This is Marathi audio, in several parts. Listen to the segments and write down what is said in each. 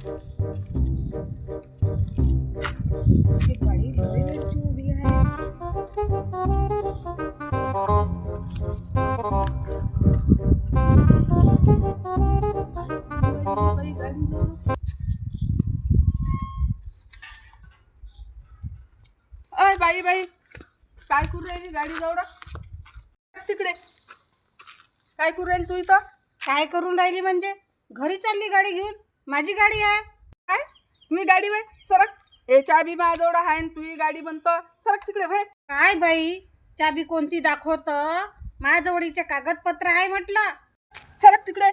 ही गाडी लय वेळची उभी आहे. बाई, गाडी जवळ. अय बाई बाई, काय करू राहिली गाडी जवळ? तिकडे काय करू राहिली तू इथं? काय करून राहिली म्हणजे? घरी चालली गाडी घेऊन. माझी गाडी आहे. काय मी गाडी बाई सरक. ए चाबी माझ्याजवळ आहे आणि तुझी गाडी बनतो. सरक तिकडे भाई. काय बाई, चाबी कोणती दाखवत? माझ्याजवळीचे कागदपत्र आहे म्हटलं. सरक तिकडे.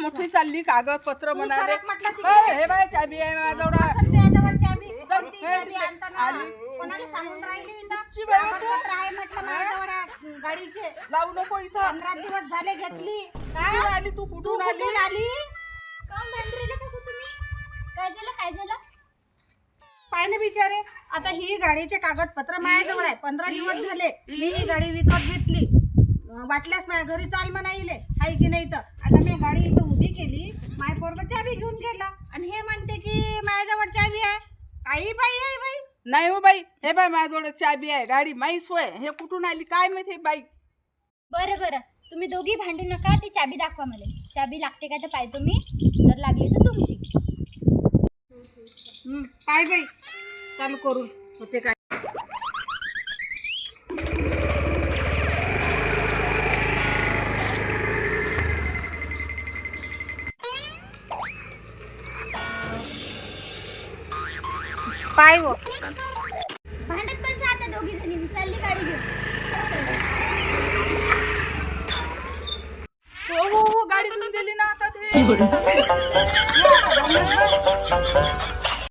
मोठी चालली कागदपत्र तू म्हणाले. सरक म्हटलं तिकडे. हे बाय चाबी आहे माझ्याजवळ. असेल त्याजवळ चाबी. कोणती हे चाबी आणताना आली. कोणाला सांगून राहिली इथं? ची बाई होती. कागदपत्र आहे म्हटलं माझ्याजवळ आहे गाडीचे. लावू नको इथं. 15 दिवस झाले घेतली. कुठून आली तू? कुठून आली? कुठून आली? काम भांडरेले का तुम्ही? काय झालं? पाय ना बिचारे, आता ही गाडीचे कागदपत्र माझ्याजवळ आहे. 15 दिवस झाले मी ही गाडी विकत घेतली. वाटल्यास माझ्या घरी चाल म्हणाईले आहे की नाही. तर आता मी गाडी इथं उभी केली. माय पोरग चाबी घेऊन गेला आणि हे म्हणते की माझ्याजवळ चाबी आहे. काही बाई आहे बाई. नाही हो बाई. हे बाय माझ्याजवळ चाबी आहे. गाडी माही सोय. हे कुठून आली काय माहिती हे बाई. बरं तुम्ही दोघी भांडू नका. ती चाबी दाखवा मला. चाबी लागते का तर पाहतो मी. जर लागली तर तुमची. पाय बाई चालू करून होते काय. पाय हो भांडत पण आता दोघी जणी. मी चालली गाडी घेऊन. हो गाडी घेऊन गेली ना आता ते.